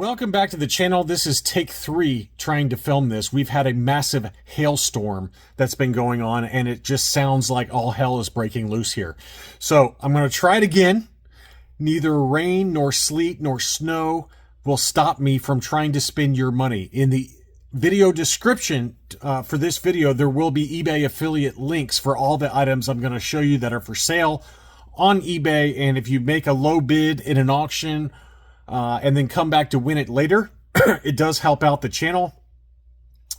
Welcome back to the channel. This is take 3 trying to film this. We've had a massive hailstorm that's been going on, and it just sounds like all hell is breaking loose here. So I'm going to try it again. Neither rain nor sleet nor snow will stop me from trying to spend your money. In the video description for this video, there will be eBay affiliate links for all the items I'm going to show you that are for sale on eBay. And if you make a low bid in an auction, and then come back to win it later, it does help out the channel.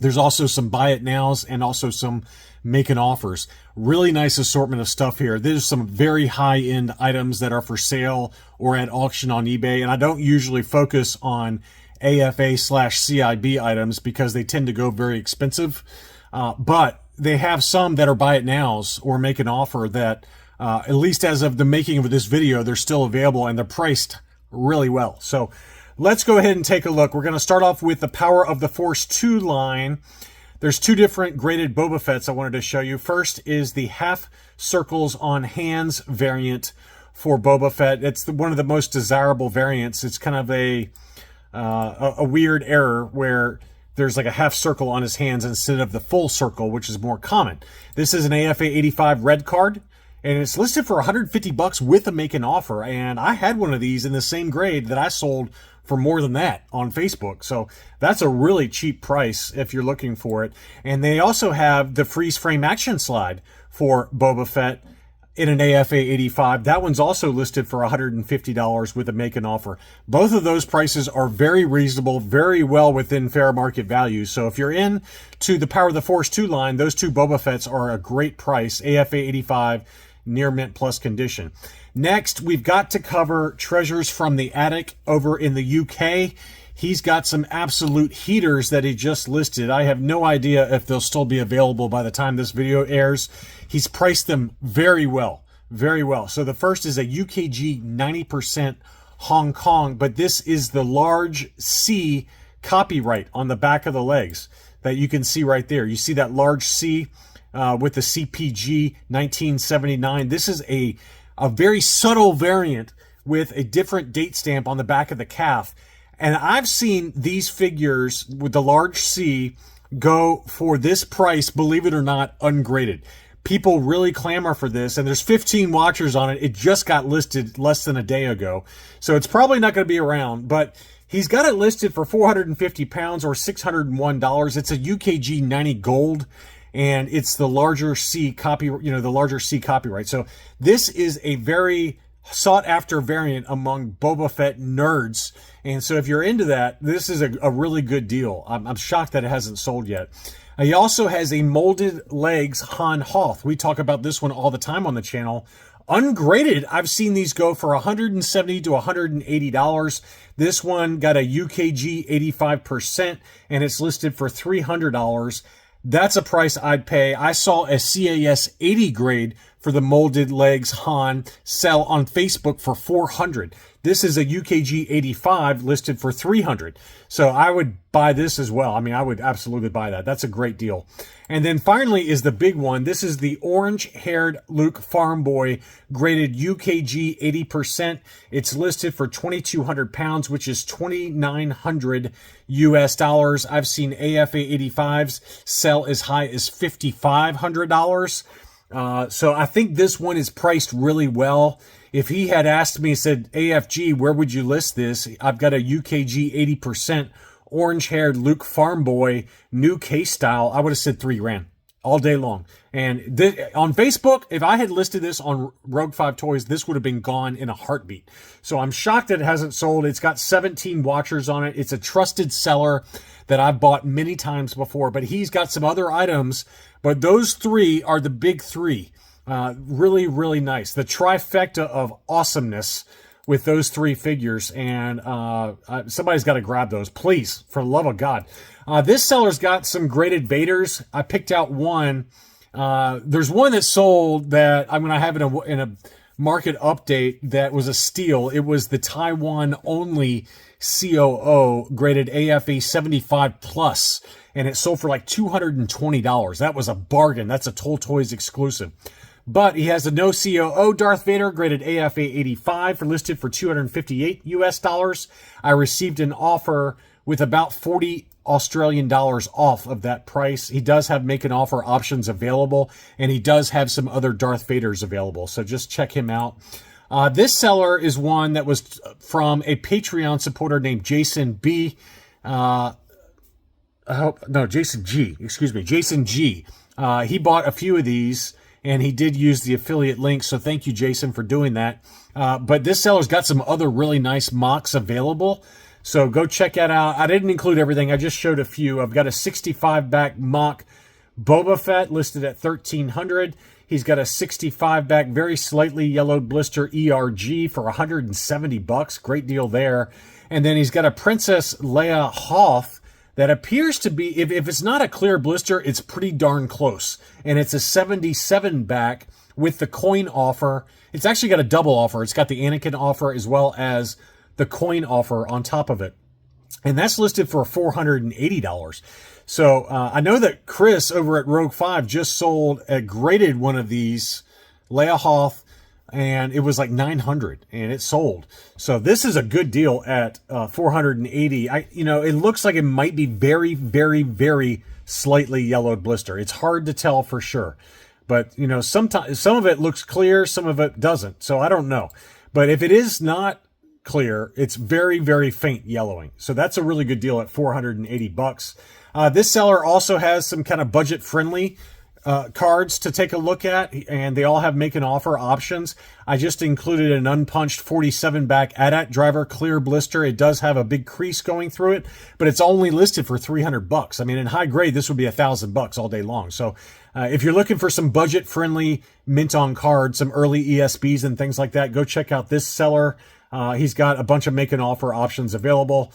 There's also some buy it nows and also some making offers. Really nice assortment of stuff here. There's some very high-end items that are for sale or at auction on eBay, and I don't usually focus on AFA/CIB items because they tend to go very expensive. But they have some that are buy it nows or make an offer that, at least as of the making of this video, they're still available and they're priced really well. So let's go ahead and take a look. We're going to start off with the Power of the Force 2 line. There's two different graded Boba Fett's I wanted to show you. First is the half circles on hands variant for Boba Fett. It's one of the most desirable variants. It's kind of a weird error where there's like a half circle on his hands instead of the full circle, which is more common. This is an AFA 85 red card, and it's listed for $150 with a make an offer. And I had one of these in the same grade that I sold for more than that on Facebook. So that's a really cheap price if you're looking for it. And they also have the freeze frame action slide for Boba Fett in an AFA 85. That one's also listed for $150 with a make an offer. Both of those prices are very reasonable, very well within fair market value. So if you're in to the Power of the Force 2 line, those two Boba Fett's are a great price. AFA 85, near mint plus condition. Next, we've got to cover Treasures from the Attic over in the UK. He's got some absolute heaters that he just listed. I have no idea if they'll still be available by the time this video airs. He's priced them very well, very well. So the first is a UKG 90% Hong Kong, but this is the large C copyright on the back of the legs that you can see right there. You see that large C with the CPG 1979. This is a very subtle variant with a different date stamp on the back of the calf. And I've seen these figures with the large C go for this price, believe it or not, ungraded. People really clamor for this, and there's 15 watchers on it. It just got listed less than a day ago. So it's probably not going to be around, but he's got it listed for 450 pounds or $601. It's a UKG 90 gold, and it's the larger C copy, the larger C copyright. So this is a very sought after variant among Boba Fett nerds. And so if you're into that, this is a really good deal. I'm shocked that it hasn't sold yet. He also has a molded legs Han Hoth. We talk about this one all the time on the channel. Ungraded, I've seen these go for $170 to $180. This one got a UKG 85%, and it's listed for $300. That's a price I'd pay. I saw a CAS 80 grade for the molded legs Han sell on Facebook for $400. This is a UKG 85 listed for $300. So I would buy this as well. I mean, I would absolutely buy that. That's a great deal. And then finally is the big one. This is the orange-haired Luke Farm Boy graded UKG 80%. It's listed for 2,200 pounds, which is $2,900 US dollars. I've seen AFA 85s sell as high as $5,500. So I think this one is priced really well. If he had asked me, said, AFG, where would you list this? I've got a UKG 80% orange-haired Luke Farm Boy, new case style. I would have said $3,000 all day long. And on Facebook, if I had listed this on Rogue 5 Toys, this would have been gone in a heartbeat. So I'm shocked that it hasn't sold. It's got 17 watchers on it. It's a trusted seller that I've bought many times before, but he's got some other items, but those three are the big three. Really, really nice. The trifecta of awesomeness with those three figures, and somebody's got to grab those, please, for the love of God. This seller's got some graded Vaders. I picked out one. There's one that sold that I'm going to have in a market update that was a steal. It was the Taiwan only COO graded AFA 75 plus, and it sold for like $220. That was a bargain. That's a Toll Toys exclusive. But he has a no COO Darth Vader graded AFA 85 for listed for $258 US. I received an offer with about 40 Australian dollars off of that price. He does have make an offer options available, and he does have some other Darth Vaders available. So just check him out. This seller is one that was from a Patreon supporter named Jason B. Jason G. Excuse me, Jason G. He bought a few of these, and he did use the affiliate link. So thank you, Jason, for doing that. But this seller's got some other really nice mocks available. So go check that out. I didn't include everything. I just showed a few. I've got a 65 back mock Boba Fett listed at $1,300. He's got a 65 back, very slightly yellowed blister ERG for $170. Great deal there. And then he's got a Princess Leia Hoth that appears to be, if it's not a clear blister, it's pretty darn close. And it's a 77 back with the coin offer. It's actually got a double offer. It's got the Anakin offer as well as the coin offer on top of it. And that's listed for $480. So I know that Chris over at Rogue 5 just sold a graded one of these Leia Hoth, and it was like $900 and it sold. So this is a good deal at $480. It looks like it might be very, very, very slightly yellowed blister. It's hard to tell for sure. But, sometimes some of it looks clear, some of it doesn't. So I don't know. But if it is not clear, it's very, very faint yellowing. So that's a really good deal at $480. This seller also has some kind of budget friendly cards to take a look at, and they all have make an offer options. I just included an unpunched 47 back AT-AT driver clear blister. It does have a big crease going through it, but it's only listed for $300. I mean, in high grade, this would be $1,000 all day long. So if you're looking for some budget friendly mint on cards, some early ESBs and things like that, go check out this seller. He's got a bunch of make an offer options available.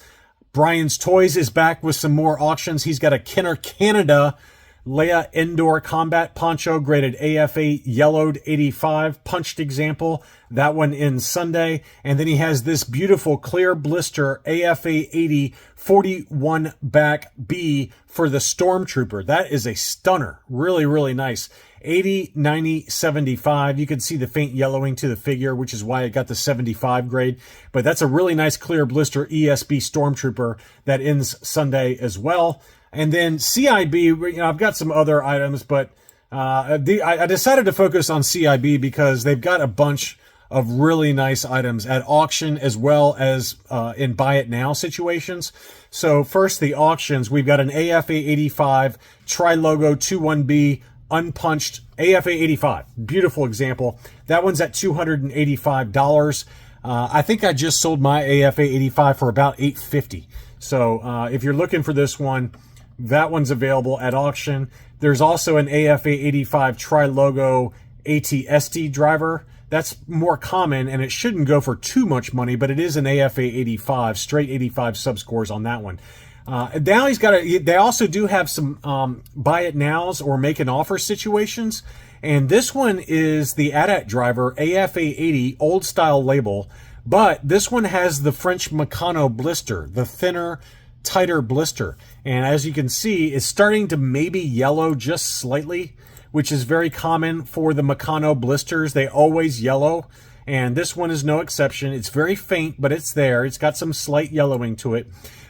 Brian's Toys is back with some more auctions. He's got a Kenner Canada Leia Indoor Combat Poncho graded AFA yellowed 85 punched example. That one in Sunday. And then he has this beautiful clear blister AFA 80 41 back B for the Stormtrooper. That is a stunner. Really, really nice. 80, 90, 75. You can see the faint yellowing to the figure, which is why it got the 75 grade. But that's a really nice clear blister ESB Stormtrooper that ends Sunday as well. And then CIB, I've got some other items, but I decided to focus on CIB because they've got a bunch of really nice items at auction as well as in buy it now situations. So first, the auctions. We've got an AFA 85 Tri-Logo 21B unpunched AFA 85. Beautiful example. That one's at $285. I think I just sold my AFA 85 for about $850. So if you're looking for this one, that one's available at auction. There's also an AFA 85 Tri-Logo AT-ST driver. That's more common, and it shouldn't go for too much money, but it is an AFA 85, straight 85 subscores on that one. Now they also do have some buy it nows or make an offer situations. And this one is the AT-AT driver, AFA 80, old style label. But this one has the French Meccano blister, the thinner, tighter blister. And as you can see, it's starting to maybe yellow just slightly, which is very common for the Meccano blisters. They always yellow, and this one is no exception. It's very faint, but it's there. It's got some slight yellowing to it.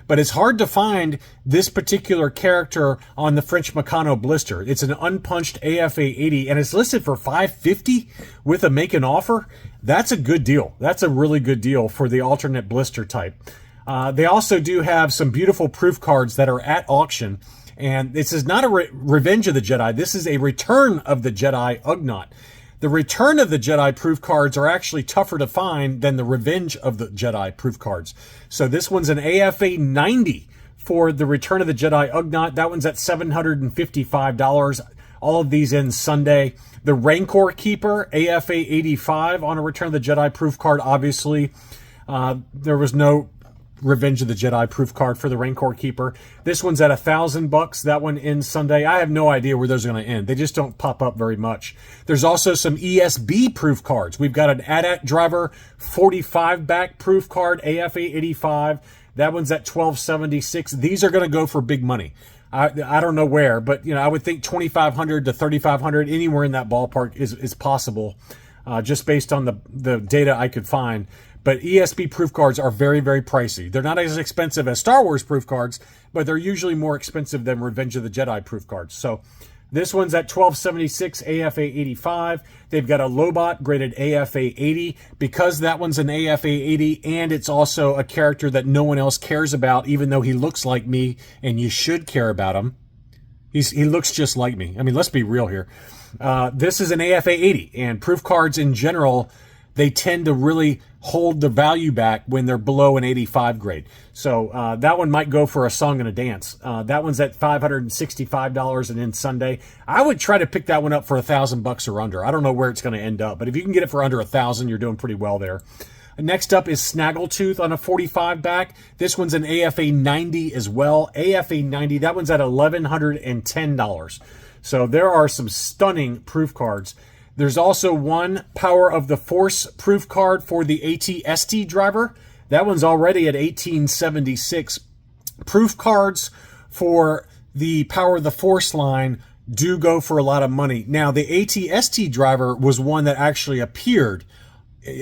But it's hard to find this particular character on the French Meccano blister. It's an unpunched AFA 80, and it's listed for $550 with a make an offer. That's a good deal. That's a really good deal for the alternate blister type. They also do have some beautiful proof cards that are at auction. And this is not a Revenge of the Jedi. This is a Return of the Jedi Ugnaught. The Return of the Jedi proof cards are actually tougher to find than the Revenge of the Jedi proof cards. So this one's an AFA 90 for the Return of the Jedi Ugnaught. That one's at $755. All of these in Sunday. The Rancor Keeper, AFA 85 on a Return of the Jedi proof card. Obviously, there was no Revenge of the Jedi proof card for the Rancor Keeper. This one's at $1,000. That one ends Sunday. I have no idea where those are going to end. They just don't pop up very much. There's also some ESB proof cards. We've got an AT-AT driver 45 back proof card, AFA 85. That one's at $1,276. These are going to go for big money. I don't know where, but I would think 2,500 to 3,500, anywhere in that ballpark is possible, just based on the data I could find. But ESP proof cards are very, very pricey. They're not as expensive as Star Wars proof cards, but they're usually more expensive than Revenge of the Jedi proof cards. So this one's at 1276 AFA 85. They've got a Lobot graded AFA 80. Because that one's an AFA 80 and it's also a character that no one else cares about, even though he looks like me and you should care about him. He looks just like me. I mean, let's be real here. This is an AFA 80, and proof cards in general, they tend to really hold the value back when they're below an 85 grade. So that one might go for a song and a dance. That one's at $565 and in Sunday. I would try to pick that one up for $1,000 or under. I don't know where it's going to end up, but if you can get it for under $1,000, you're doing pretty well there. Next up is Snaggletooth on a 45 back. This one's an AFA 90 as well. AFA 90, that one's at $1,110. So there are some stunning proof cards. There's also one Power of the Force proof card for the AT-ST driver. That one's already at $1,876. Proof cards for the Power of the Force line do go for a lot of money. Now, the AT-ST driver was one that actually appeared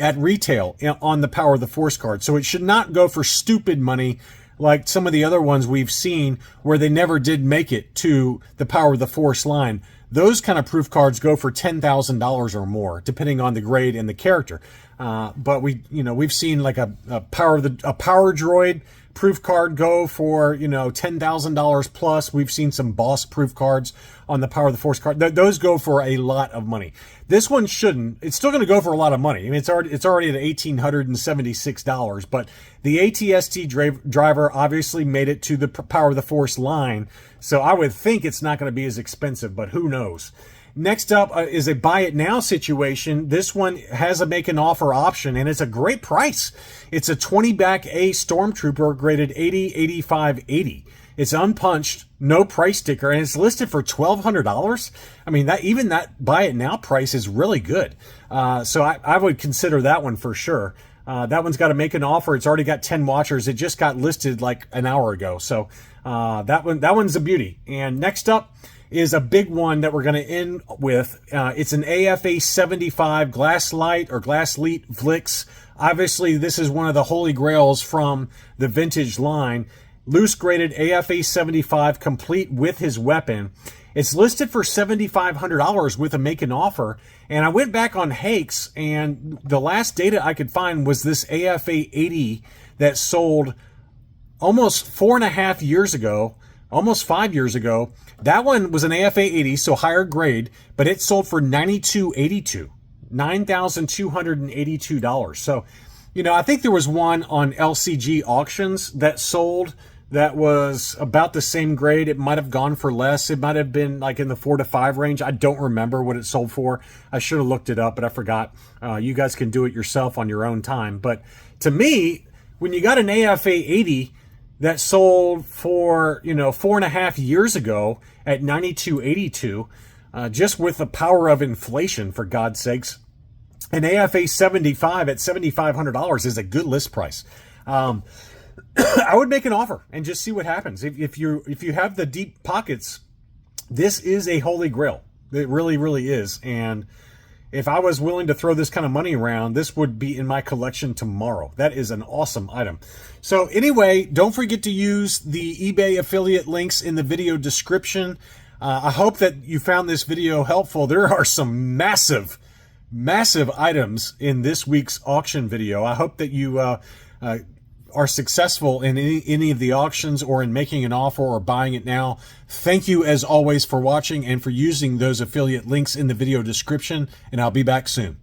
at retail on the Power of the Force card. So it should not go for stupid money like some of the other ones we've seen where they never did make it to the Power of the Force line. Those kind of proof cards go for $10,000 or more, depending on the grade and the character. But we've seen like a Power Droid proof card go for $10,000 plus. We've seen some Boss proof cards on the Power of the Force card. Those go for a lot of money. This one shouldn't. It's still going to go for a lot of money. I mean, it's already at $1,876. But the AT-ST driver obviously made it to the Power of the Force line, so I would think it's not going to be as expensive. But who knows? Next up is a buy it now situation. This one has a make an offer option, and it's a great price. It's a 20 back A Stormtrooper graded 80, 85, 80. It's unpunched, no price sticker, and it's listed for $1,200. I mean, that buy it now price is really good. So I would consider that one for sure. That one's got to make an offer. It's already got 10 watchers. It just got listed like an hour ago. So that one's a beauty. And next up is a big one that we're going to end with. It's an AFA 75 Glasslight or Glassleet Vlix. Obviously, this is one of the holy grails from the vintage line. Loose graded AFA 75 complete with his weapon. It's listed for $7,500 with a make an offer. And I went back on Hakes, and the last data I could find was this AFA 80 that sold almost 4.5 years ago, almost 5 years ago. That one was an AFA 80, so higher grade, but it sold for $9,282. $9,282. So, I think there was one on LCG auctions that sold that was about the same grade. It might have gone for less. It might have been like in the 4 to 5 range. I don't remember what it sold for. I should have looked it up, but I forgot. You guys can do it yourself on your own time. But to me, when you got an AFA 80 that sold for, 4.5 years ago at $9,282, just with the power of inflation, for God's sakes, an AFA 75 at $7,500 is a good list price. I would make an offer and just see what happens. If you have the deep pockets, this is a holy grail. It really, really is. And if I was willing to throw this kind of money around, this would be in my collection tomorrow. That is an awesome item. So anyway, don't forget to use the eBay affiliate links in the video description. I hope that you found this video helpful. There are some massive items in this week's auction video. I hope that you are successful in any of the auctions or in making an offer or buying it now. Thank you as always for watching and for using those affiliate links in the video description, and I'll be back soon.